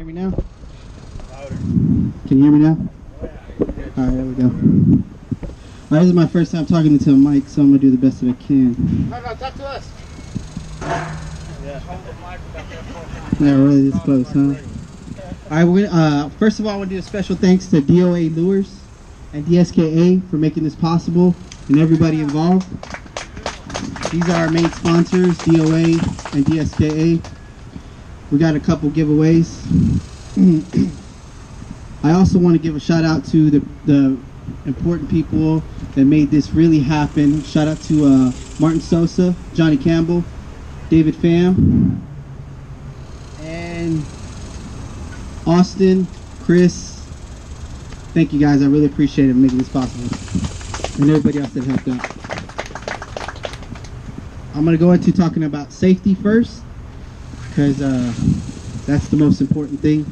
hear me now? Can you hear me now? All right, there we go. All right, this is my first time talking into a mic, so I'm gonna do the best that I can. No, talk to us. Yeah, really this close, huh? All right, we're gonna, first of all, I want to do a special thanks to DOA Lures and DSKA for making this possible, and everybody involved. These are our main sponsors, DOA and DSKA. We got a couple giveaways. I also want to give a shout out to the important people that made this really happen. Shout out to Martin Sosa, Johnny Campbell, David Pham, and Austin, Chris. Thank you guys. I really appreciate it making this possible. And everybody else that helped out. I'm going to go into talking about safety first, because that's the most important thing.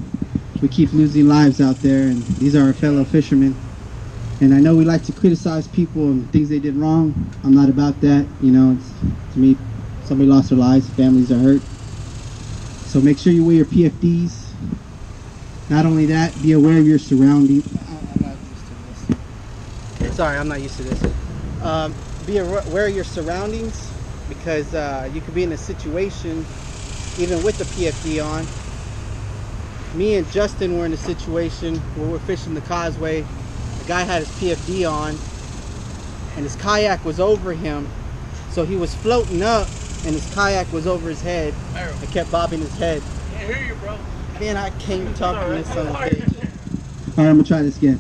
We keep losing lives out there, and these are our fellow fishermen. And I know we like to criticize people and things they did wrong. I'm not about that. You know, to me, somebody lost their lives, families are hurt. So make sure you wear your PFDs. Not only that, be aware of your surroundings. I'm not used to this. Sorry, I'm not used to this. Be aware of your surroundings, because you could be in a situation even with the PFD on. Me and Justin were in a situation where we're fishing the causeway. The guy had his PFD on and his kayak was over him, so he was floating up and his kayak was over his head and kept bobbing his head. Can't hear you, bro. Man, I can't talk to this on the page. Alright, I'm gonna try this again.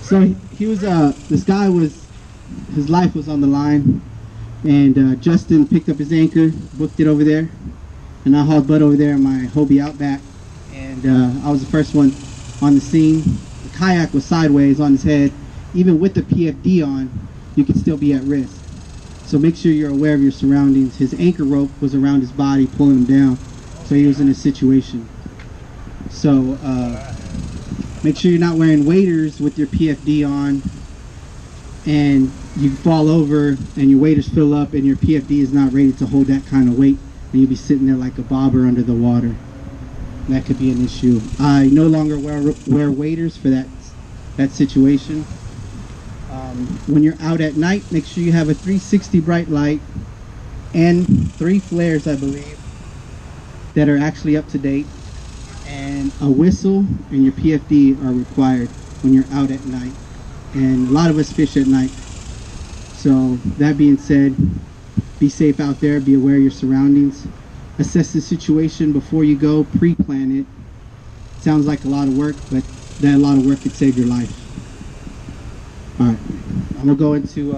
So he was this guy was, his life was on the line, and Justin picked up his anchor, booked it over there, and I hauled butt over there in my Hobie Outback, and I was the first one on the scene. The kayak was sideways on his head. Even with the PFD on, you could still be at risk. So make sure you're aware of your surroundings. His anchor rope was around his body, pulling him down, so he was in a situation. So make sure you're not wearing waders with your PFD on, and you fall over and your waders fill up and your PFD is not rated to hold that kind of weight, and you'll be sitting there like a bobber under the water. That could be an issue. I no longer wear waders for that situation. When you're out at night, make sure you have a 360 bright light and 3 flares, I believe, that are actually up to date, and a whistle and your PFD are required when you're out at night, and a lot of us fish at night. So that being said, be safe out there, be aware of your surroundings, assess the situation before you go, pre-plan it. Sounds like a lot of work, but that lot of work could save your life. Alright, I'm going to go into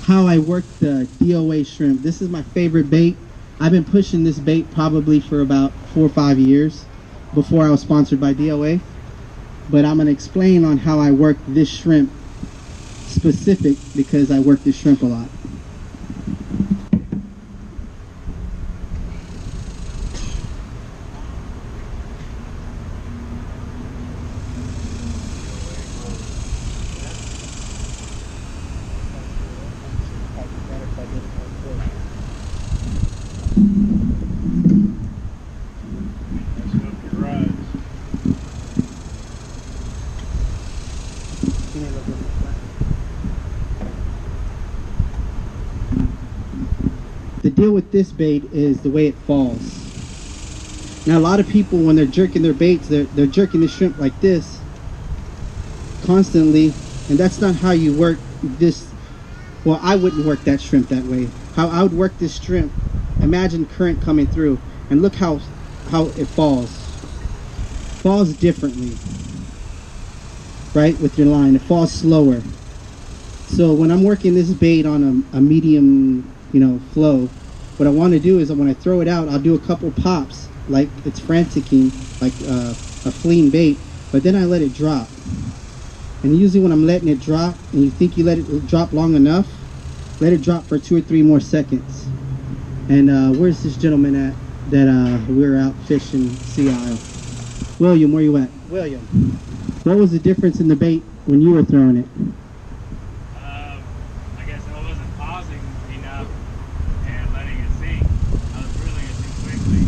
how I work the DOA shrimp. This is my favorite bait. I've been pushing this bait probably for about 4 or 5 years before I was sponsored by DOA. But I'm going to explain on how I work this shrimp specific, because I work this shrimp a lot. The deal with this bait is the way it falls. Now a lot of people, when they're jerking their baits, they're jerking the shrimp like this constantly, and that's not how you work this. Well, I wouldn't work that shrimp that way. How I would work this shrimp, imagine current coming through, and look how it falls. Falls differently, right, with your line. It falls slower. So when I'm working this bait on a medium, flow, what I want to do is when I throw it out, I'll do a couple pops like it's franticking, like a fleeing bait, but then I let it drop. And usually when I'm letting it drop, and you think you let it drop long enough, let it drop for 2 or 3 more seconds. And where's this gentleman at that we were out fishing Sea Isle? William, where you at? William, what was the difference in the bait when you were throwing it? I guess I wasn't pausing enough and letting it sink. I was reeling it too quickly.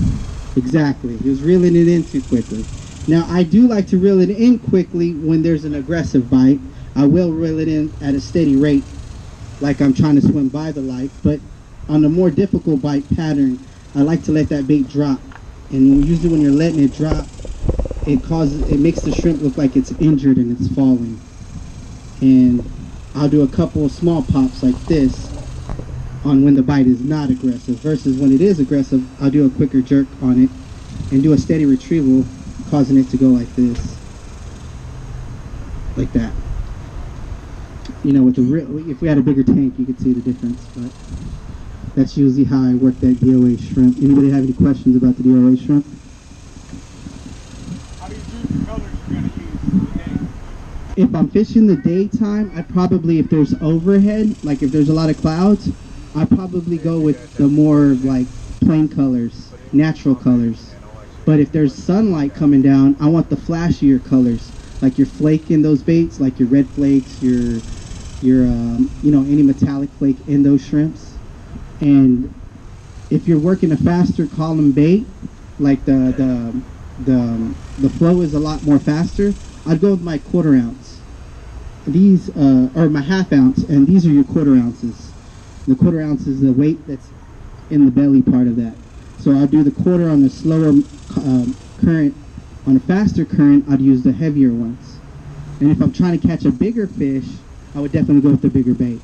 Exactly. He was reeling it in too quickly. Now, I do like to reel it in quickly when there's an aggressive bite. I will reel it in at a steady rate, like I'm trying to swim by the light. But on a more difficult bite pattern, I like to let that bait drop. And usually when you're letting it drop, it makes the shrimp look like it's injured and it's falling. And I'll do a couple of small pops like this on when the bite is not aggressive, versus when it is aggressive, I'll do a quicker jerk on it and do a steady retrieval, causing it to go like this, like that. You know, with the if we had a bigger tank, you could see the difference, but that's usually how I work that DOA shrimp. Anybody have any questions about the DOA shrimp? How do you choose the colors you're going to use for the game? If I'm fishing the daytime, I probably, if there's overhead, like if there's a lot of clouds, I probably go with the more like plain colors, natural colors. But if there's sunlight coming down, I want the flashier colors, like your flake in those baits, like your red flakes, your you know, any metallic flake in those shrimps. And if you're working a faster column bait, like the flow is a lot more faster, I'd go with my 1/4 ounce. These or my 1/2 ounce, and these are your 1/4 ounces. The 1/4 ounce is the weight that's in the belly part of that. So I'll do the 1/4 on the slower current. On a faster current, I'd use the heavier ones. And if I'm trying to catch a bigger fish, I would definitely go with the bigger bait.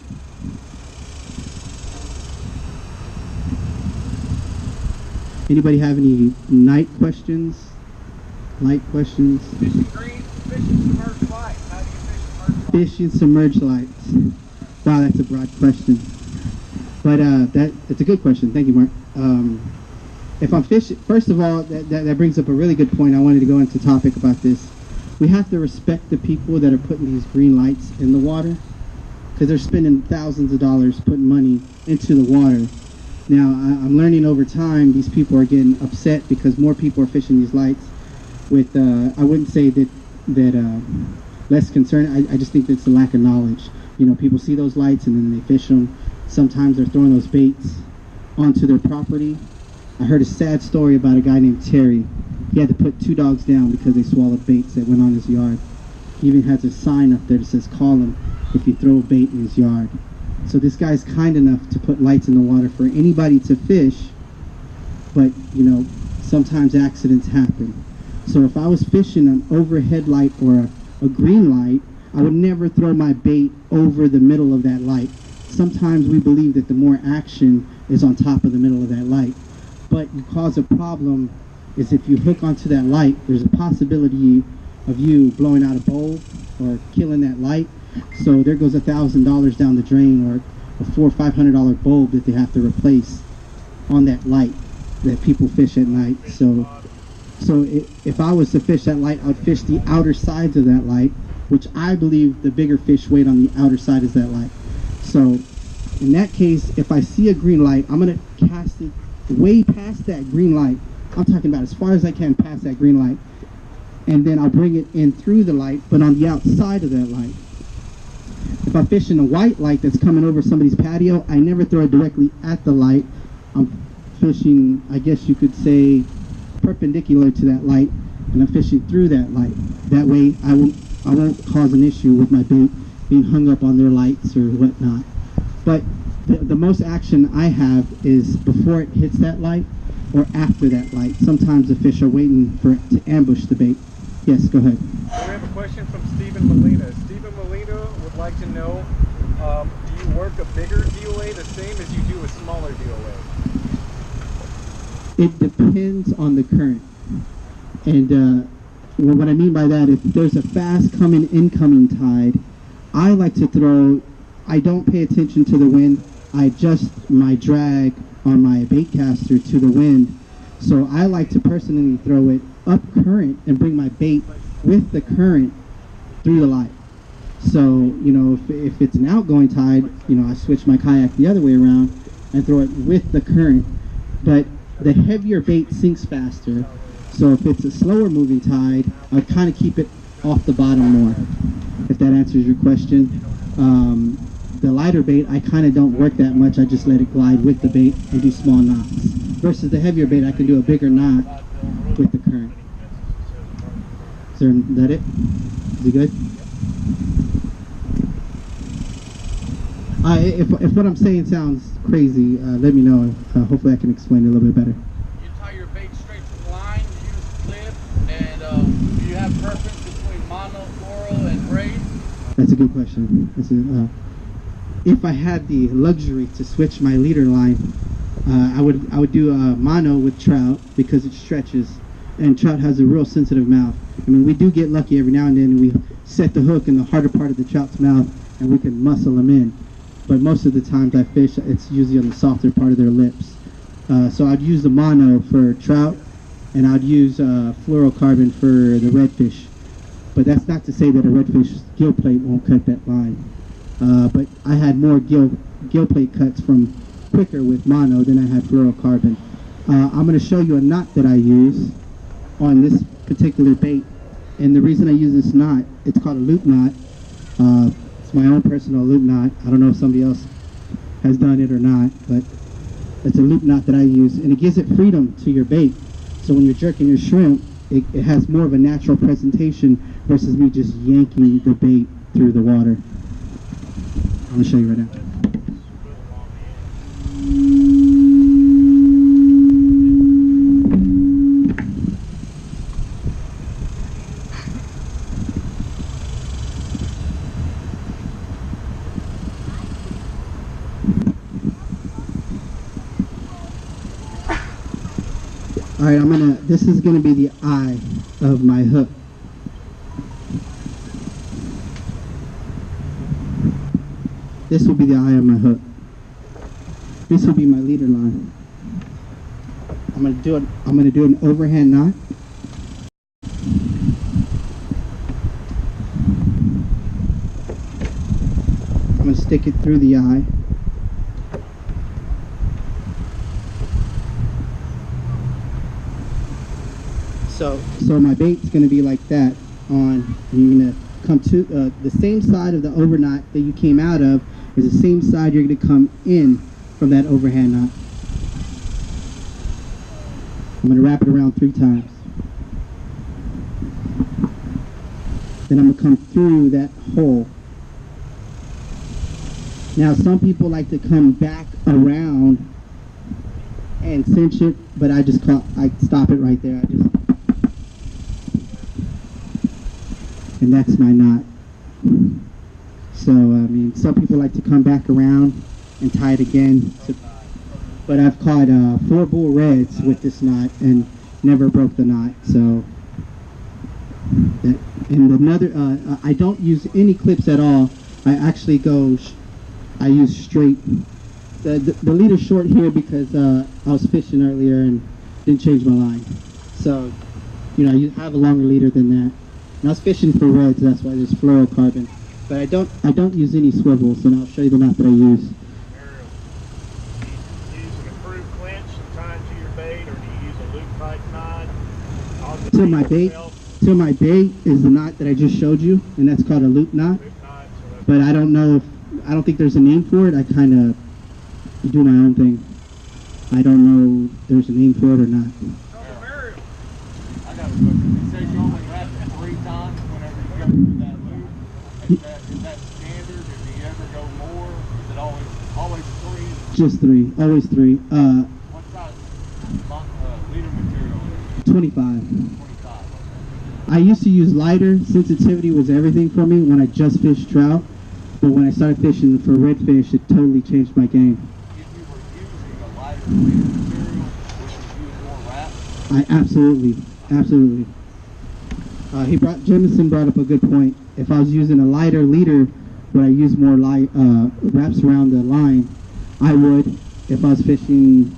Anybody have any night questions? Light questions? Fishing green, fishing submerged light. How do you fish submerged light? Fishing submerged lights. Wow, that's a broad question. But that's a good question. Thank you, Mark. If I'm fishing, first of all, that brings up a really good point. I wanted to go into topic about this. We have to respect the people that are putting these green lights in the water, because they're spending thousands of dollars putting money into the water. Now, I'm learning over time, these people are getting upset because more people are fishing these lights with, I wouldn't say that less concern. I just think it's a lack of knowledge. You know, people see those lights and then they fish them. Sometimes they're throwing those baits onto their property. I heard a sad story about a guy named Terry. He had to put 2 dogs down because they swallowed baits that went on his yard. He even has a sign up there that says, "Call him if you throw a bait in his yard." So this guy's kind enough to put lights in the water for anybody to fish, but you know, sometimes accidents happen. So if I was fishing an overhead light or a green light, I would never throw my bait over the middle of that light. Sometimes we believe that the more action is on top of the middle of that light, but you cause a problem is if you hook onto that light, there's a possibility of you blowing out a bulb or killing that light. So there goes $1,000 down the drain, or a $400 or $500 bulb that they have to replace on that light that people fish at night. So if I was to fish that light, I'd fish the outer sides of that light, which I believe the bigger fish wait on the outer side is that light. So in that case, if I see a green light, I'm going to cast it way past that green light. I'm talking about as far as I can past that green light. And then I'll bring it in through the light, but on the outside of that light. If I'm fishing a white light that's coming over somebody's patio, I never throw it directly at the light. I'm fishing, I guess you could say, perpendicular to that light, and I'm fishing through that light. That way I won't cause an issue with my bait being hung up on their lights or whatnot. But the most action I have is before it hits that light or after that light. Sometimes the fish are waiting for it to ambush the bait. Yes, go ahead. So we have a question from Stephen Molina. Stephen Molina would like to know, do you work a bigger DOA the same as you do a smaller DOA? It depends on the current. And what I mean by that, if there's a fast incoming tide, I like to throw, I don't pay attention to the wind. I adjust my drag on my bait caster to the wind. So I like to personally throw it up current and bring my bait with the current through the light. So, you know, if it's an outgoing tide, you know, I switch my kayak the other way around and throw it with the current. But the heavier bait sinks faster. So if it's a slower moving tide, I kind of keep it off the bottom more, if that answers your question. The lighter bait, I kind of don't work that much. I just let it glide with the bait and do small knots. versus the heavier bait, I can do a bigger knot with the current. Is that it? Is it good? If what I'm saying sounds crazy, let me know. Hopefully I can explain it a little bit better. You tie your bait straight to the line, you use a clip, and do you have preference between mono, fluoro, and braid? That's a good question. If I had the luxury to switch my leader line, I would do a mono with trout because it stretches, and trout has a real sensitive mouth. I mean, we do get lucky every now and then, and we set the hook in the harder part of the trout's mouth, and we can muscle them in. But most of the times I fish, it's usually on the softer part of their lips. So I'd use the mono for trout, and I'd use fluorocarbon for the redfish. But that's not to say that a redfish gill plate won't cut that line. But I had more gill plate cuts from quicker with mono than I had fluorocarbon. I'm going to show you a knot that I use on this particular bait. And the reason I use this knot, it's called a loop knot. It's my own personal loop knot. I don't know if somebody else has done it or not, but it's a loop knot that I use, and it gives it freedom to your bait. So when you're jerking your shrimp, it has more of a natural presentation versus me just yanking the bait through the water. I'm going to show you right now. Alright, this is gonna be the eye of my hook. This will be the eye of my hook. This will be my leader line. I'm gonna do an overhand knot. I'm gonna stick it through the eye. So my bait's going to be like that on, you're going to come to the same side of the over knot that you came out of is the same side you're going to come in from that overhand knot. I'm going to wrap it around 3 times. Then I'm going to come through that hole. Now some people like to come back around and cinch it, but I stop it right there. And that's my knot. So, I mean, some people like to come back around and tie it again. But I've caught 4 bull reds with this knot and never broke the knot. So, and another, I don't use any clips at all. I actually I use straight. The leader's short here because I was fishing earlier and didn't change my line. So, you know, you have a longer leader than that. And I was fishing for reds, that's why there's fluorocarbon. But I don't use any swivels, and I'll show you the knot that I use. Merriel, do you use an improved clinch to tie into your bait, or do you use a loop type knot? So my bait is the knot that I just showed you, and that's called a loop knot. But I don't think there's a name for it. I kind of do my own thing. I don't know if there's a name for it or not. Merriel, I got a question. It says you only wrap it 3 times whenever you go through that loop. Is that standard? If you ever go more, is it always 3? Just 3, always 3. What size leader material is it? 25. 25. I used to use lighter. Sensitivity was everything for me when I just fished trout. But when I started fishing for redfish, it totally changed my game. If you were using a lighter leader material, would you use more wrap? Absolutely. Jemison brought up a good point. If I was using a lighter leader, would I use more wraps around the line? I would. If I was fishing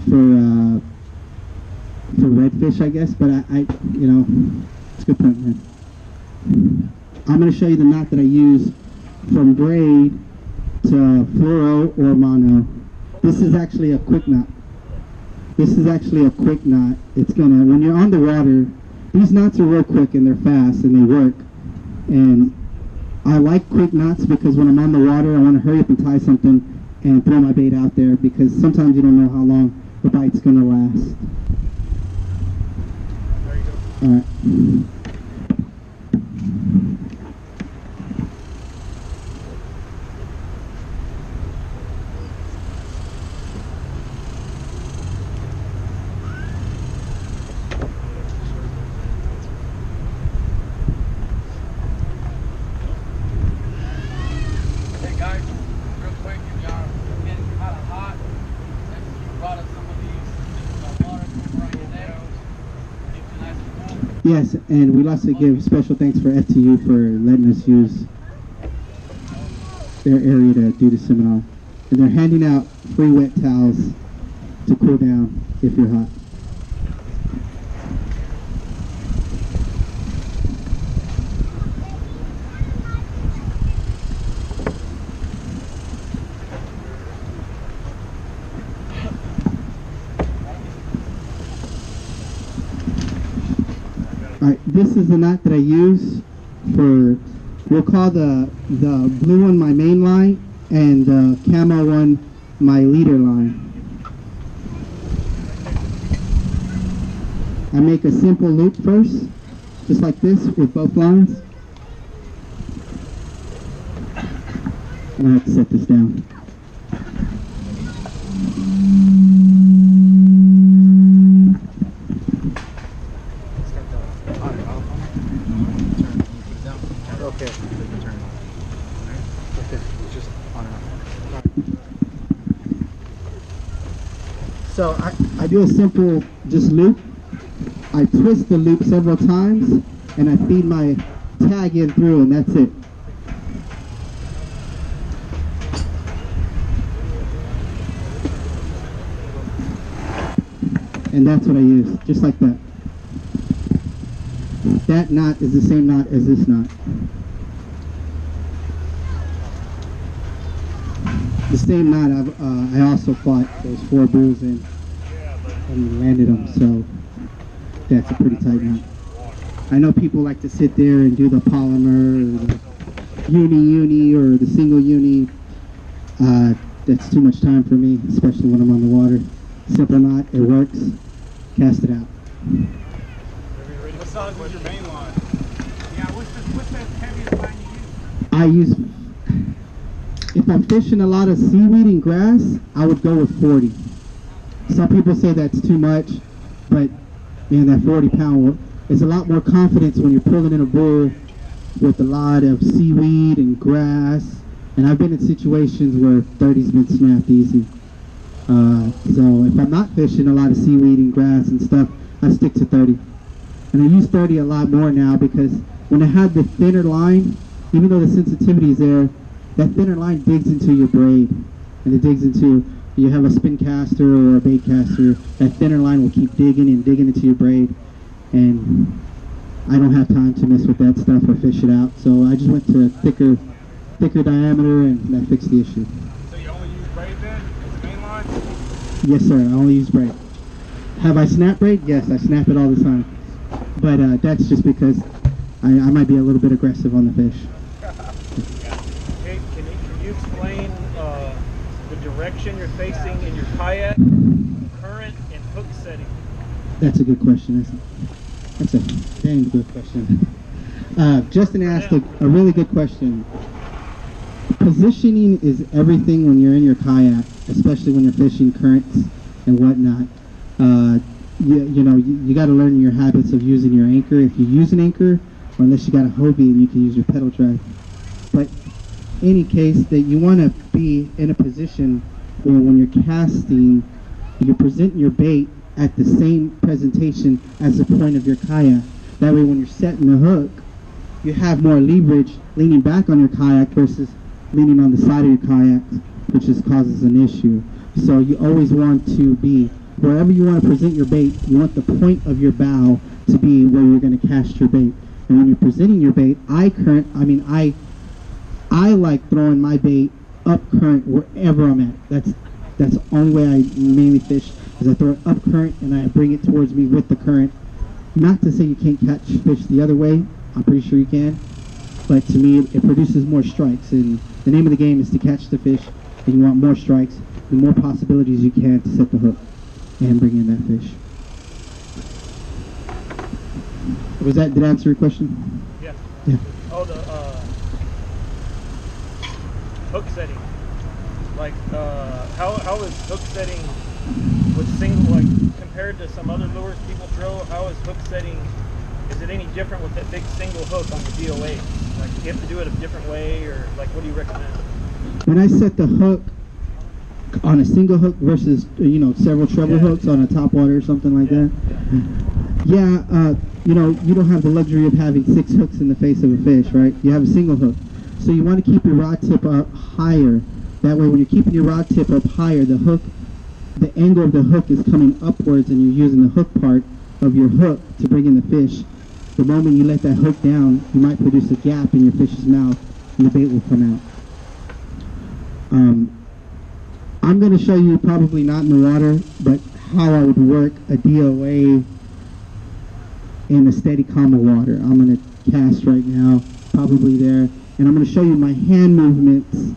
for redfish, I guess. But you know, it's a good point, man. I'm going to show you the knot that I use from braid to fluoro or mono. This is actually a quick knot. It's gonna, when you're on the water, these knots are real quick and they're fast and they work. And I like quick knots because when I'm on the water, I want to hurry up and tie something and throw my bait out there, because sometimes you don't know how long the bite's gonna last. There you go. All right. Hey guys, real quick, if y'all are getting kind of hot, you brought us some of these water from right there. Keep it nice and cool. Yes, and we'd also give special thanks for FTU for letting us use their area to do the seminar. And they're handing out free wet towels to cool down if you're hot. Alright, this is the knot that I use for, we'll call the blue one my main line and the camo one my leader line. I make a simple loop first, just like this with both lines. And I have to set this down. Okay. Okay. It's just on and off. So I do a simple just loop. I twist the loop several times and I feed my tag in through, and that's it. And that's what I use, just like that. That knot is the same knot as this knot. The same knot I also fought those 4 bulls in and landed them, so that's a pretty tight knot. I know people like to sit there and do the polymer or the uni or the single uni. That's too much time for me, especially when I'm on the water. Simple knot, it works. Cast it out. What size is your main line? Yeah, what's that heaviest line you use? If I'm fishing a lot of seaweed and grass, I would go with 40. Some people say that's too much, but man, that 40-pound is a lot more confidence when you're pulling in a bull with a lot of seaweed and grass. And I've been in situations where 30's been snapped easy. So if I'm not fishing a lot of seaweed and grass and stuff, I stick to 30. And I use 30 a lot more now because when I had the thinner line, even though the sensitivity is there, that thinner line digs into your braid. And it digs into, you have a spin caster or a bait caster, that thinner line will keep digging and digging into your braid. And I don't have time to mess with that stuff or fish it out. So I just went to thicker diameter, and that fixed the issue. So you only use braid then as the main line? Yes, sir. I only use braid. Have I snap braid? Yes, I snap it all the time. But that's just because I might be a little bit aggressive on the fish. Hey, can you explain the direction you're facing in your kayak, current and hook setting? That's a good question. That's a dang good question. Justin asked a really good question. Positioning is everything when you're in your kayak, especially when you're fishing currents and whatnot. You got to learn your habits of using your anchor. If you use an anchor, or unless you got a Hobie, you can use your pedal drive. But any case that you want to be in a position where when you're casting, you're presenting your bait at the same presentation as the point of your kayak. That way when you're setting the hook, you have more leverage leaning back on your kayak versus leaning on the side of your kayak, which just causes an issue. So you always want to be, wherever you want to present your bait, you want the point of your bow to be where you're going to cast your bait. And when you're presenting your bait, I like throwing my bait up current wherever I'm at. That's the only way I mainly fish, is I throw it up current and I bring it towards me with the current. Not to say you can't catch fish the other way, I'm pretty sure you can, but to me it produces more strikes, and the name of the game is to catch the fish, and you want more strikes, the more possibilities you can to set the hook. and bring in that fish. Did I answer your question? Yeah. Yeah. Oh, the hook setting. Like, how is hook setting with single, like, compared to some other lures people throw? How is hook setting? Is it any different with that big single hook on the DOA? Like, do you have to do it a different way, or like, what do you recommend? When I set the hook on a single hook versus several treble hooks on a topwater or something like that, you don't have the luxury of having 6 hooks in the face of a fish, right? You have a single hook, so you want to keep your rod tip up higher. That way, when you're keeping your rod tip up higher, the angle of the hook is coming upwards, and you're using the hook part of your hook to bring in the fish. The moment you let that hook down, you might produce a gap in your fish's mouth, and the bait will come out. I'm going to show you, probably not in the water, but how I would work a DOA in a steady calm of water. I'm going to cast right now, probably there, and I'm going to show you my hand movements.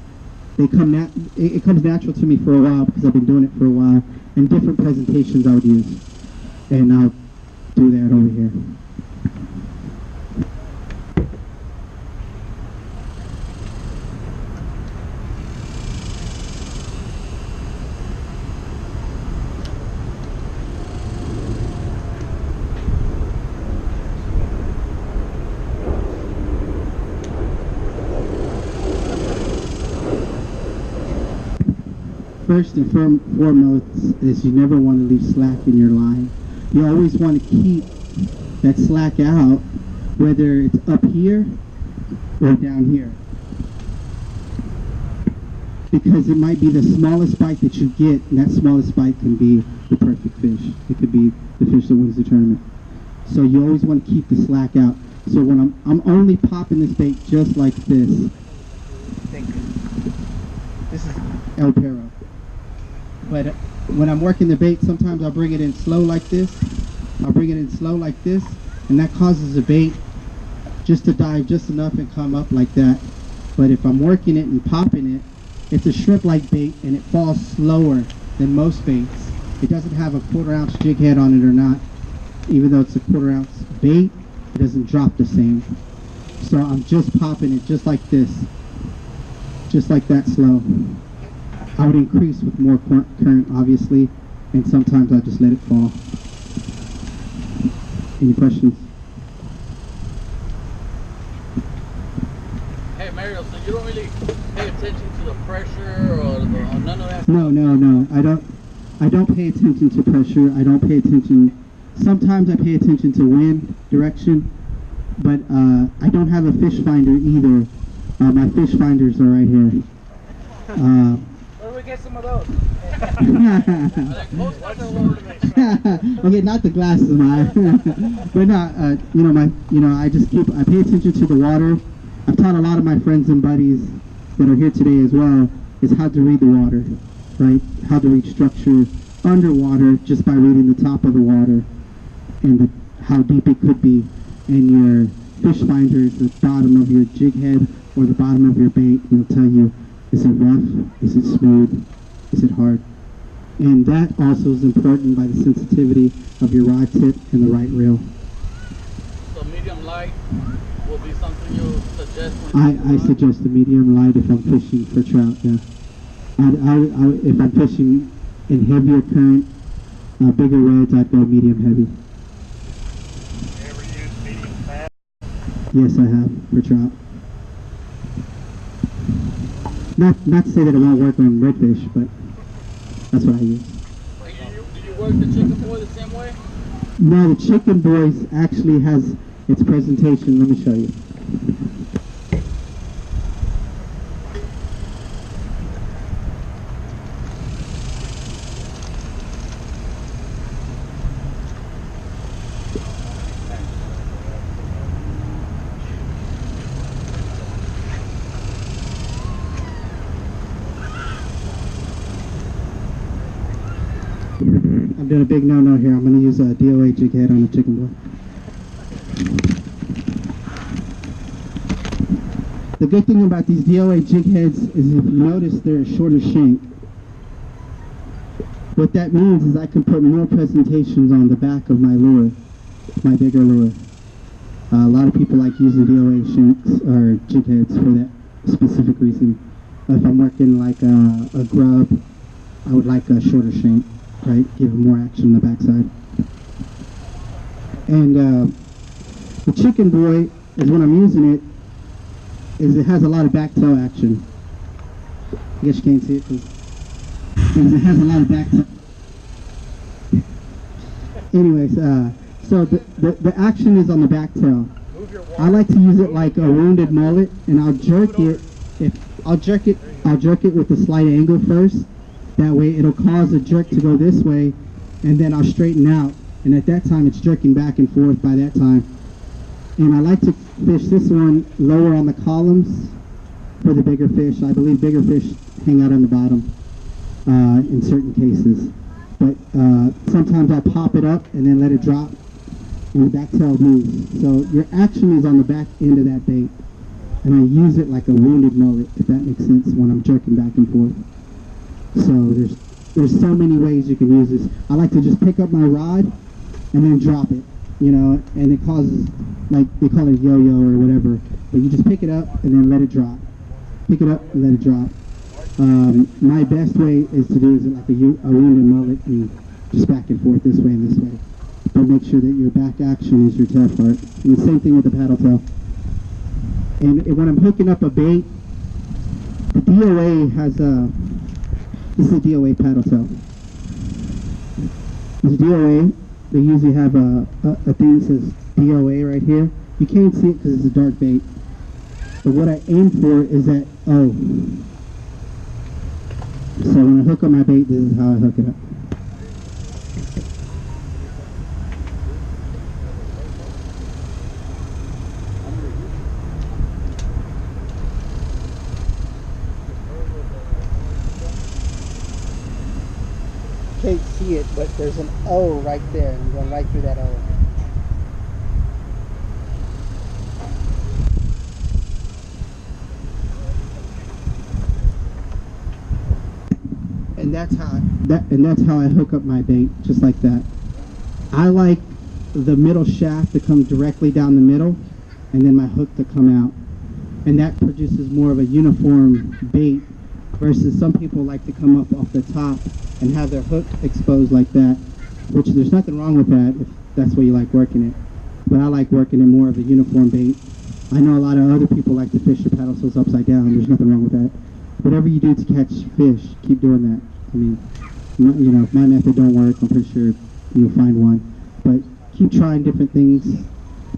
It comes natural to me for a while because I've been doing it for a while, and different presentations I would use. And I'll do that over here. First and foremost is you never want to leave slack in your line. You always want to keep that slack out, whether it's up here or down here. Because it might be the smallest bite that you get, and that smallest bite can be the perfect fish. It could be the fish that wins the tournament. So you always want to keep the slack out. So when I'm only popping this bait just like this. Thank you. This is El Perro. But when I'm working the bait, sometimes I'll bring it in slow like this. And that causes the bait just to dive just enough and come up like that. But if I'm working it and popping it, it's a shrimp-like bait, and it falls slower than most baits. It doesn't have a 1/4 ounce jig head on it or not. Even though it's a 1/4 ounce bait, it doesn't drop the same. So I'm just popping it just like this. Just like that slow. I would increase with more current, obviously, and sometimes I just let it fall. Any questions? Hey, Merriel, so you don't really pay attention to the pressure or none of that? No. I don't pay attention to pressure. I don't pay attention. Sometimes I pay attention to wind, direction, but I don't have a fish finder either. My fish finders are right here. Where do we get some of those? Okay, not the glasses, but no, I pay attention to the water. I've taught a lot of my friends and buddies that are here today as well is how to read the water, right? How to read structure underwater just by reading the top of the water and how deep it could be. And your fish finder is the bottom of your jig head or the bottom of your bait. It'll tell you, is it rough? Is it smooth? Is it hard? And that also is important by the sensitivity of your rod tip and the right reel. So medium light will be something you suggest? I suggest a medium light if I'm fishing for trout, yeah. If I'm fishing in heavier current, bigger reds, I'd go medium heavy. You ever use medium fat? Yes, I have, for trout. Not to say that it won't work on redfish, but that's what I use. Do you work the chicken boy the same way? No, the Chicken Boys actually has its presentation. Let me show you. I'm doing a big no-no here. I'm going to use a DOA jig head on the Chicken Boy. The good thing about these DOA jig heads is if you notice they're a shorter shank. What that means is I can put more presentations on the back of my lure, my bigger lure. A lot of people like using DOA shanks or jig heads for that specific reason. If I'm working like a grub, I would like a shorter shank, right? Give it more action on the backside. And the chicken boy is when I'm using it, is it has a lot of back tail action. I guess you can't see it because it has a lot of back tail. Anyways, so the action is on the back tail. I like to use it like a wounded mullet, and I'll jerk it. I'll jerk it with a slight angle first. That way it'll cause a jerk to go this way, and then I'll straighten out. And at that time, it's jerking back and forth by that time. And I like to fish this one lower on the columns for the bigger fish. I believe bigger fish hang out on the bottom in certain cases. But sometimes I'll pop it up and then let it drop, and the back tail moves. So your action is on the back end of that bait. And I use it like a wounded mullet, if that makes sense, when I'm jerking back and forth. So there's so many ways you can use this. I like to just pick up my rod and then drop it, you know, and it causes, like, they call it yo-yo or whatever, but you just pick it up and then let it drop. Pick it up and let it drop. My best way is to do is like a wounded mullet and just back and forth this way and this way. But make sure that your back action is your tail part. And the same thing with the paddle tail. And when I'm hooking up a bait, the DOA has this is a DOA paddle tail. This DOA, they usually have a thing that says DOA right here. You can't see it because it's a dark bait. But what I aim for is that O. So when I hook up my bait, this is how I hook it up. Can't see it, but there's an O right there. I'm going right through that O. And that's how I hook up my bait, just like that. I like the middle shaft to come directly down the middle, and then my hook to come out, and that produces more of a uniform bait. Versus some people like to come up off the top and have their hook exposed like that, which there's nothing wrong with that if that's the way you like working it. But I like working in more of a uniform bait. I know a lot of other people like to fish their paddle seals upside down. There's nothing wrong with that. Whatever you do to catch fish, keep doing that. I mean, you know, if my method don't work, I'm pretty sure you'll find one. But keep trying different things.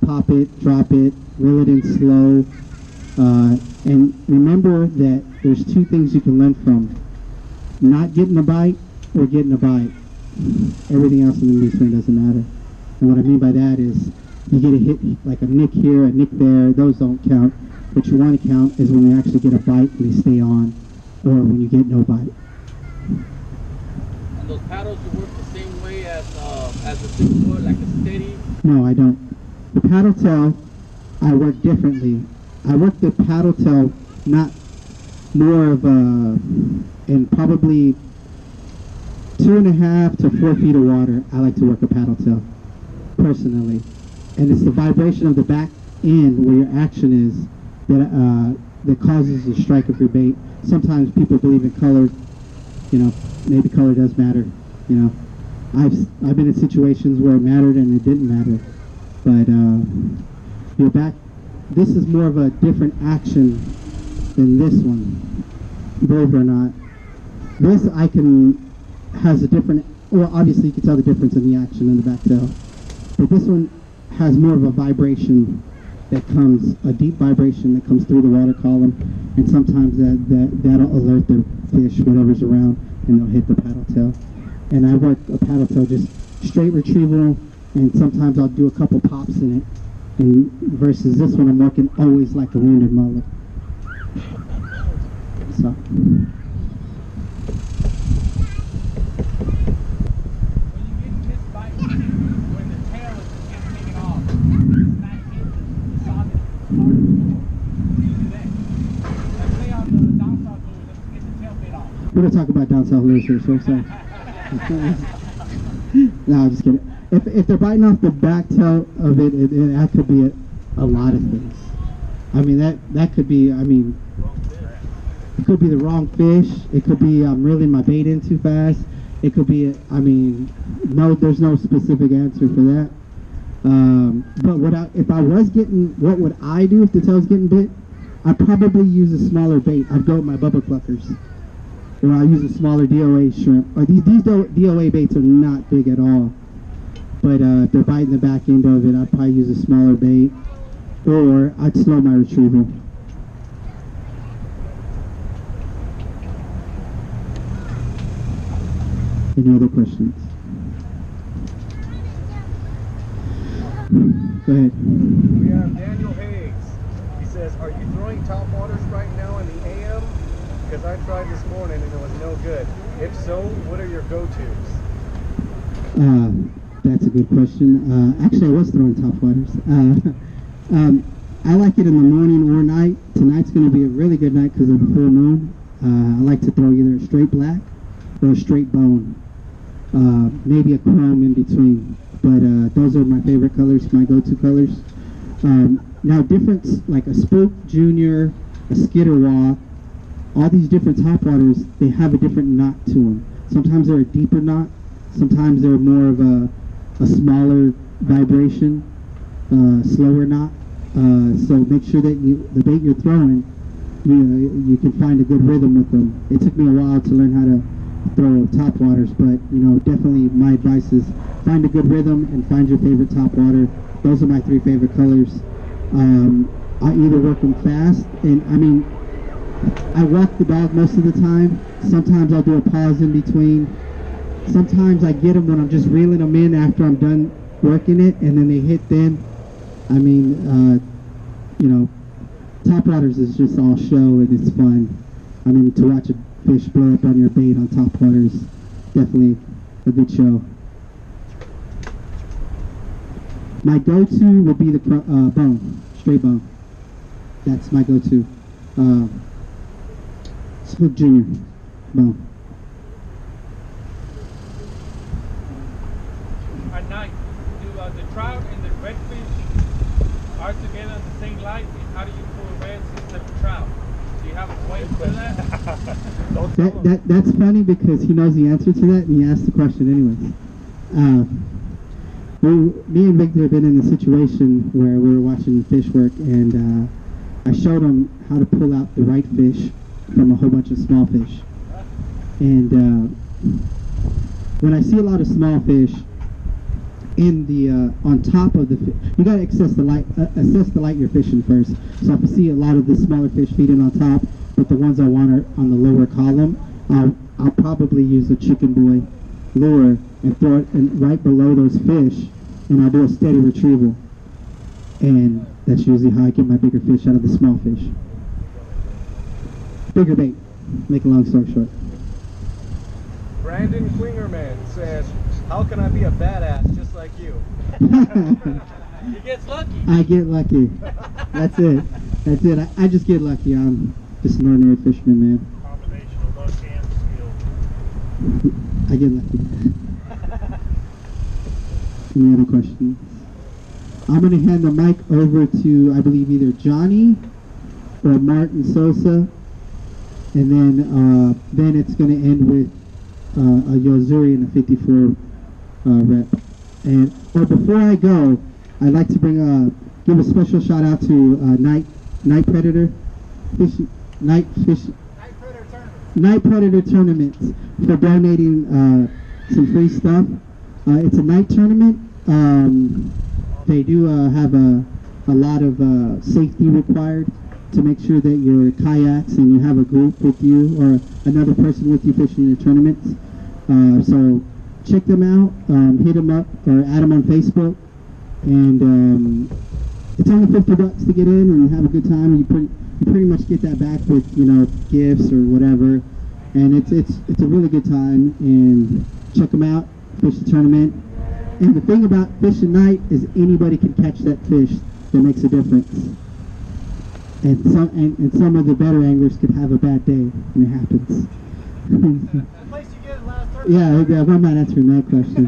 Pop it, drop it, reel it in slow. And remember that there's two things you can learn from. Not getting a bite or getting a bite. Everything else in the between doesn't matter. And what I mean by that is you get a hit, like a nick here, a nick there, those don't count. What you want to count is when you actually get a bite and they stay on, or when you get no bite. And those paddles, you work the same way as a 6 foot, like a steady? No, I don't. The paddle tail, I work differently. I work the paddle tail not more of a, in probably 2.5 to 4 feet of water. I like to work a paddle tail, personally. And it's the vibration of the back end where your action is that causes the strike of your bait. Sometimes people believe in color. You know, maybe color does matter. You know, I've been in situations where it mattered and it didn't matter. But your back, this is more of a different action than this one, believe it or not. This has a different, well, obviously you can tell the difference in the action in the back tail. But this one has more of a vibration that comes, a deep vibration that comes through the water column, and sometimes that'll alert the fish, whatever's around, and they'll hit the paddle tail. And I work a paddle tail just straight retrieval, and sometimes I'll do a couple pops in it. And versus this one, I'm working always like a wounded mullet. So. We're going to talk about down south lures here, so. No, I'm just kidding. If they're biting off the back tail of it, that could be a lot of things. I mean, that could be, I mean, it could be the wrong fish. It could be I'm reeling my bait in too fast. It could be, I mean, no, there's no specific answer for that. But if I was getting, what would I do if the tail's getting bit? I'd probably use a smaller bait. I'd go with my Bubba Cluckers. Or I'll use a smaller DOA shrimp. Or these DOA baits are not big at all. But if they're biting the back end of it, I'd probably use a smaller bait. Or I'd slow my retrieval. Any other questions? Go ahead. We have Daniel Hayes. He says, are you throwing top waters right now in the AM? Because I tried this morning and it was no good. If so, what are your go-tos? That's a good question. Actually, I was throwing top waters. I like it in the morning or night. Tonight's going to be a really good night because of the full moon. I like to throw either a straight black or a straight bone. Maybe a chrome in between. But those are my favorite colors, my go-to colors. Now difference, like a spook, junior, a skitterwall, all these different topwaters, they have a different knot to them. Sometimes they're a deeper knot, sometimes they're more of a smaller vibration, slower knot. So make sure that the bait you're throwing, you can find a good rhythm with them. It took me a while to learn how to throw topwaters, but definitely my advice is find a good rhythm and find your favorite topwater. Those are my three favorite colors. I either work them fast, and I mean, I walk the dog most of the time. Sometimes I'll do a pause in between. Sometimes I get them when I'm just reeling them in after I'm done working it, and then they hit then. I mean, topwaters is just all show and it's fun. I mean, to watch a fish blow up on your bait on topwaters, definitely a good show. My go-to would be the bone, straight bone. That's my go-to. Spook Junior bone. At night, do the trout and the redfish are together in the same light? And how do you pull reds instead of trout? Do you have a way to do that? That's funny because he knows the answer to that and he asked the question anyways. Me and Victor have been in a situation where we were watching fish work, and I showed him how to pull out the right fish from a whole bunch of small fish. And when I see a lot of small fish in the on top of the fish, you gotta assess the light you're fishing first. So if I see a lot of the smaller fish feeding on top, but the ones I want are on the lower column, I'll probably use a chicken boy lure and throw it right below those fish, and I'll do a steady retrieval. And that's usually how I get my bigger fish out of the small fish. Bigger bait. Make a long story short. Brandon Klingerman says, how can I be a badass just like you? He gets lucky. I get lucky. That's it. That's it. I just get lucky. I'm just an ordinary fisherman, man. Combination of luck and skill. I get lucky. Any other questions? I'm going to hand the mic over to, I believe, either Johnny or Martin Sosa, and then it's going to end with a Yozuri and a 54 rep. And before I go, I'd like to give a special shout out to Night Predator Tournament for donating some free stuff. It's a night tournament. They do have a lot of safety required to make sure that your kayaks and you have a group with you or another person with you fishing your tournaments. So check them out, hit them up or add them on Facebook, and it's only $50 to get in and have a good time. You pretty much get that back with gifts or whatever, and it's a really good time. And check them out, fish the tournament. And the thing about fishing night is anybody can catch that fish that makes a difference. And some of the better anglers could have a bad day, and it happens. The place you get in last Yeah, I'm not answering that question.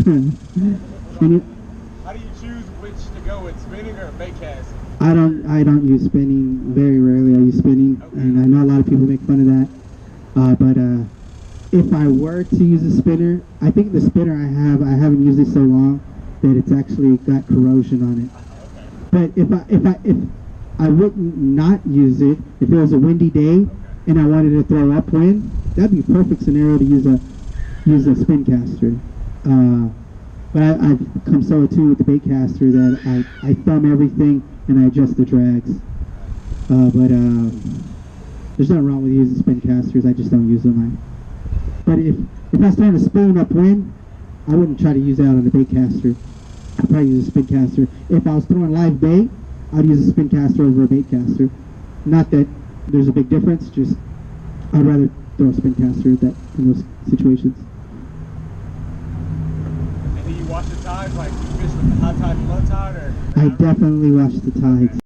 And you, How do you choose which to go with, spinning or bait casting? I don't use spinning. Very rarely I use spinning, and I know a lot of people make fun of that. But if I were to use a spinner, I think the spinner I haven't used it so long that it's actually got corrosion on it. But if I wouldn't not use it, if it was a windy day and I wanted to throw upwind, that'd be a perfect scenario to use a spin caster. But I've become so attuned with the bait caster that I thumb everything and I adjust the drags. But there's nothing wrong with using spin casters. I just don't use them. But if I was trying to spoon upwind, I wouldn't try to use that on the bait caster. I'd probably use a spin caster. If I was throwing live bait, I'd use a spin caster over a bait caster. Not that there's a big difference, just I'd rather throw a spin caster in those situations. And do you watch the tides, like you fish with the high tide and low tide, or? I definitely watch the tides.